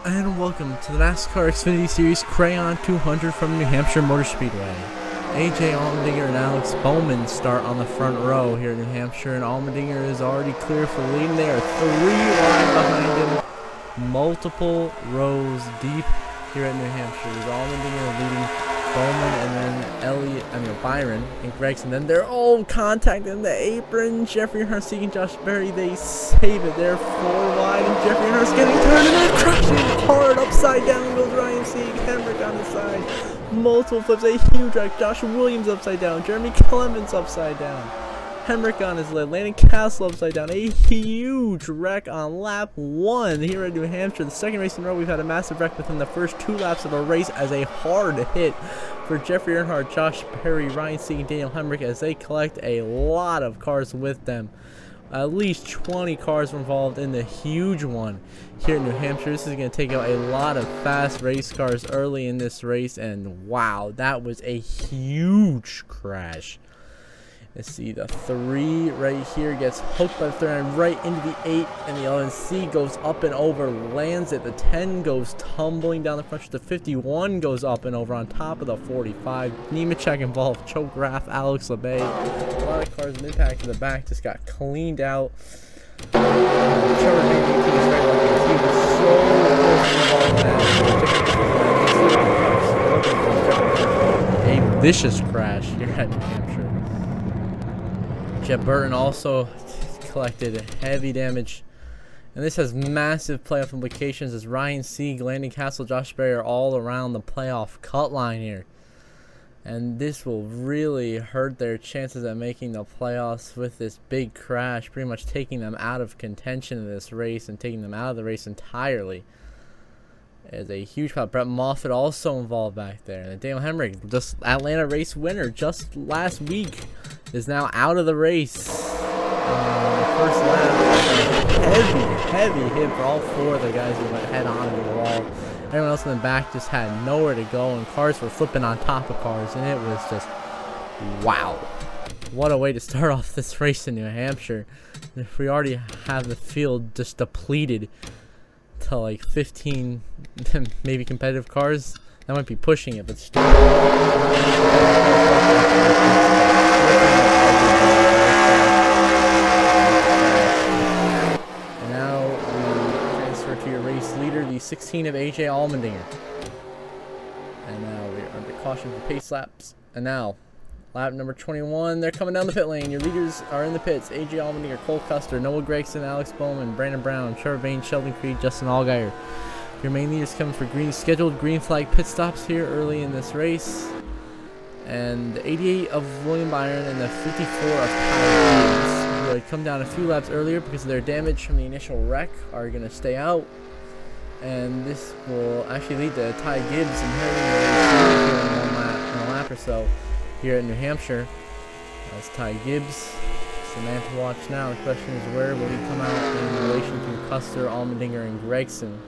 And welcome to the NASCAR Xfinity Series Crayon 200 from New Hampshire Motor Speedway. AJ Allmendinger and Alex Bowman start on the front row here in New Hampshire, and Allmendinger is already clear for the lead. They are 3 wide behind him, multiple rows deep here at New Hampshire. There's Allmendinger leading Bowman, and then Byron and Gregson. Then they're all contacting the apron. Jeffrey Earnhardt seeking Josh Berry. They save it. They're 4 wide, and Jeffrey Earnhardt's getting turned, and they're crashing hard upside down. Goes Ryan Sieg. Hemrick on the side. Multiple flips. A huge wreck. Josh Williams upside down. Jeremy Clements upside down. Hemrick on his lid. Landon Castle upside down. A huge wreck on lap 1 here at New Hampshire. The second race in a row, we've had a massive wreck within the first 2 laps of a race, as a hard hit for Jeffrey Earnhardt, Josh Berry, Ryan Sieg, and Daniel Hemrick, as they collect a lot of cars with them. At least 20 cars were involved in the huge one here in New Hampshire. This is going to take out a lot of fast race cars early in this race, and wow, that was a huge crash. Let's see, the 3 right here gets hooked by the 39 right into the 8, and the LNC goes up and over, lands it. The 10 goes tumbling down the front. The 51 goes up and over on top of the 45. Nemechek involved, choke Raff, Alex LeBay. A lot of cars in impact to the back just got cleaned out. Trevor Bain, he was very lucky. He was so close to a vicious crash here at New Hampshire. Jeb Burton also collected heavy damage, and this has massive playoff implications, as Ryan Sieg, Landon Castle, Josh Berry are all around the playoff cut line here, and this will really hurt their chances at making the playoffs with this big crash, pretty much taking them out of contention in this race and taking them out of the race entirely. Is a huge problem. Brett Moffitt also involved back there. And Daniel Hemrick, just Atlanta race winner just last week, is now out of the race. The first lap, heavy hit for all 4 of the guys who went head on into the wall. Everyone else in the back just had nowhere to go, and cars were flipping on top of cars, and it was just wow. What a way to start off this race in New Hampshire. If we already have the field just depleted to like 15 maybe competitive cars, that might be pushing it, but still. And now we transfer to your race leader, the 16 of AJ Allmendinger. And now we're under caution for pace laps. And now lap number 21, they're coming down the pit lane. Your leaders are in the pits: AJ Allmendinger, Cole Custer, Noah Gragson, Alex Bowman, Brandon Brown, Trevor Bain, Sheldon Creed, Justin Allgaier. Your main leaders coming for scheduled green flag pit stops here early in this race. And the 88 of William Byron and the 54 of Ty Gibbs, who had come down a few laps earlier because of their damage from the initial wreck, are going to stay out. And this will actually lead to Ty Gibbs inheriting the race in a lap or so here at New Hampshire. That's Ty Gibbs. It's the man to watch now. The question is, where will he come out in relation to Custer, Allmendinger, and Gregson?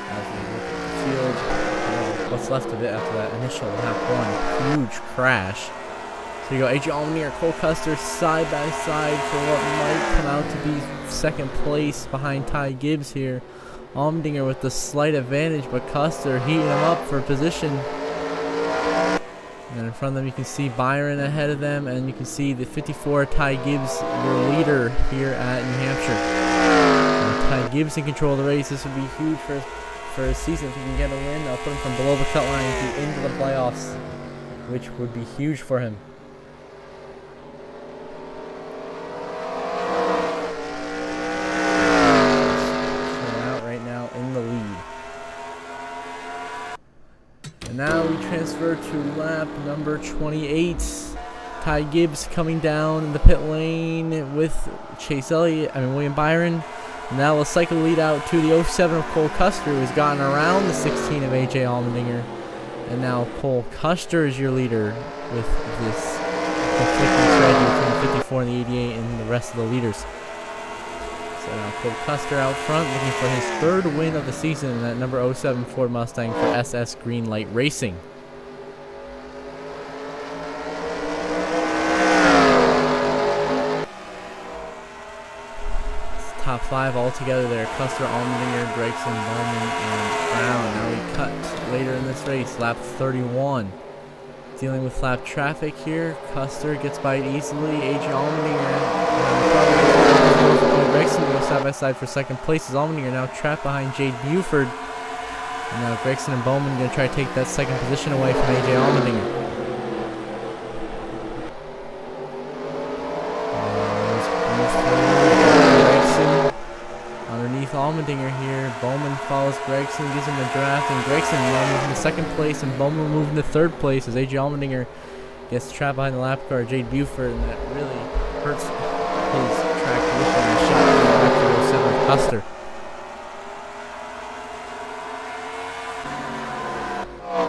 As we look at the field, what's left of it after that initial lap 1 huge crash. So you go AJ Allmendinger, Cole Custer side by side for what might come out to be second place behind Ty Gibbs here. Allmendinger with the slight advantage, but Custer heating him up for position. And in front of them you can see Byron ahead of them, and you can see the 54 Ty Gibbs, your leader here at New Hampshire. Ty Gibbs in control of the race. This would be huge for his season if he can get a win. I'll put him from below the cut line into the playoffs, which would be huge for him. And now we transfer to lap number 28. Ty Gibbs coming down in the pit lane with William Byron. And that will cycle lead out to the 07 of Cole Custer, who has gotten around the 16 of AJ Allmendinger. And now Cole Custer is your leader with this conflicting strategy between the 54 and the 88 and the rest of the leaders. So now Cole Custer out front, looking for his 3rd win of the season in that number 07 Ford Mustang for SS Greenlight Racing. top 5 all together there. Custer, Allmendinger, Gregson, Bowman, and Brown. Now we cut later in this race, lap 31. Dealing with lap traffic here. Custer gets by it easily. AJ Allmendinger. Gregson goes side by side for second place. As Allmendinger now trapped behind Jade Buford. And now Gregson and Bowman going to try to take that second position away from AJ Allmendinger. Underneath Allmendinger here, Bowman follows Gregson, gives him the draft, and Gregson runs into second place, and Bowman moved into third place as AJ Allmendinger gets trapped behind the lap car, Jade Buford, and that really hurts his track position and shot back to 07 Custer.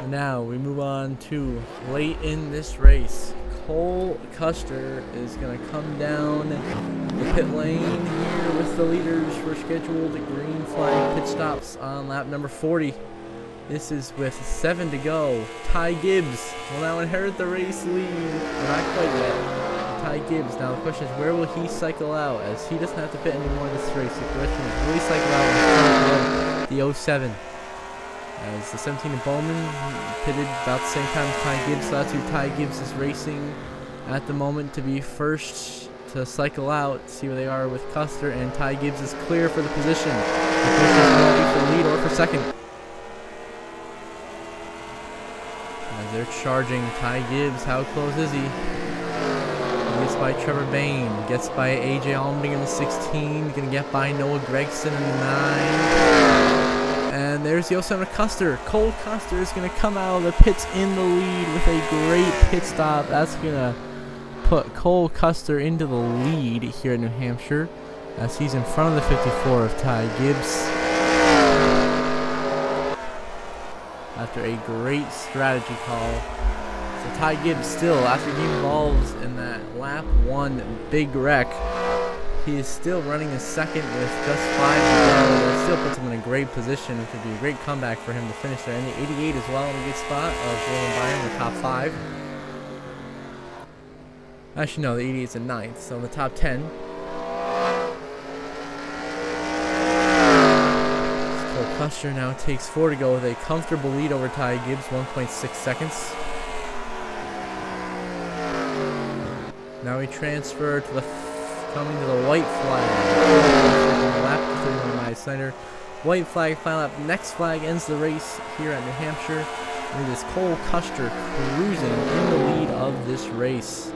And now we move on to late in this race. Cole Custer is going to come down the pit lane here with the leaders for scheduled green flag pit stops on lap number 40. This is with 7 to go. Ty Gibbs will now inherit the race lead. Not quite yet. Ty Gibbs. Now the question is, where will he cycle out, as he doesn't have to pit anymore this race. The question is, will he cycle out in front of the 07? As the 17 of Bowman pitted about the same time as Ty Gibbs. So that's who Ty Gibbs is racing at the moment to be first to cycle out. See where they are with Custer, and Ty Gibbs is clear for the position. The question is going to be for lead or for second. As they're charging Ty Gibbs, how close is he? He gets by Trevor Bain, gets by AJ Allmendinger in the 16, gonna get by Noah Gregson in the 9. And there's the 07 of Custer. Cole Custer is going to come out of the pits in the lead with a great pit stop. That's going to put Cole Custer into the lead here in New Hampshire, as he's in front of the 54 of Ty Gibbs. After a great strategy call. So Ty Gibbs still, after he involves in that lap 1 big wreck, he is still running in second with just 5 to go. That still puts him in a great position, which would be a great comeback for him to finish there. And the 88 as well in a good spot of William Byron in the top 5. Actually, no, the 88 is in 9th, so in the top 10. Cole Custer now takes 4 to go with a comfortable lead over Ty Gibbs, 1.6 seconds. Now we transfer to the coming to the white flag. Lap 31 by Snyder. White flag, final lap. Next flag ends the race here at New Hampshire. And it is Cole Custer cruising in the lead of this race.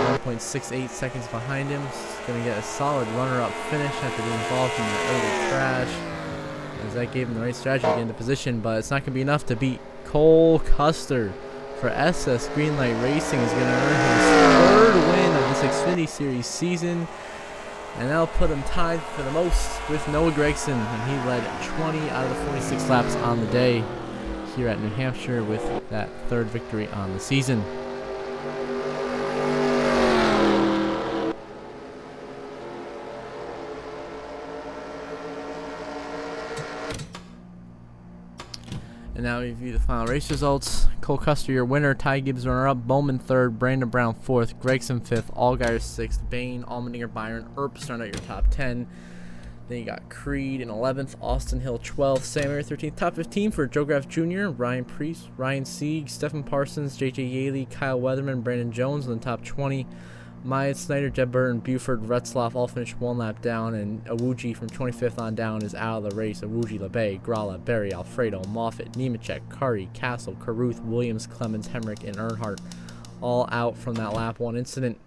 He's 1.68 seconds behind him. He's going to get a solid runner-up finish after being involved in the early crash, as that gave him the right strategy to get into position, but it's not going to be enough to beat Cole Custer. For SS Greenlight Racing is going to earn his 3rd win of this Xfinity Series season, and that'll put him tied for the most with Noah Gregson, and he led 20 out of the 46 laps on the day here at New Hampshire with that 3rd victory on the season. And now we review the final race results. Cole Custer, your winner. Ty Gibbs, runner-up. Bowman, 3rd. Brandon Brown, 4th. Gregson, 5th. Allgaier, 6th. Bain, Allmendinger, Byron, Earp starting out your top 10. Then you got Creed in 11th. Austin Hill, 12th. Sam Ayer, 13th. Top 15 for Joe Graff Jr., Ryan Priest, Ryan Sieg, Stephen Parsons, J.J. Yaley, Kyle Weatherman, Brandon Jones in the top 20. Myatt Snyder, Jeb Burton, Buford, Retzloff all finished 1 lap down, and Awuji from 25th on down is out of the race. Awuji, LeBay, Gralla, Berry, Alfredo, Moffitt, Nemechek, Curry, Castle, Caruth, Williams, Clemens, Hemrick, and Earnhardt all out from that lap 1 incident.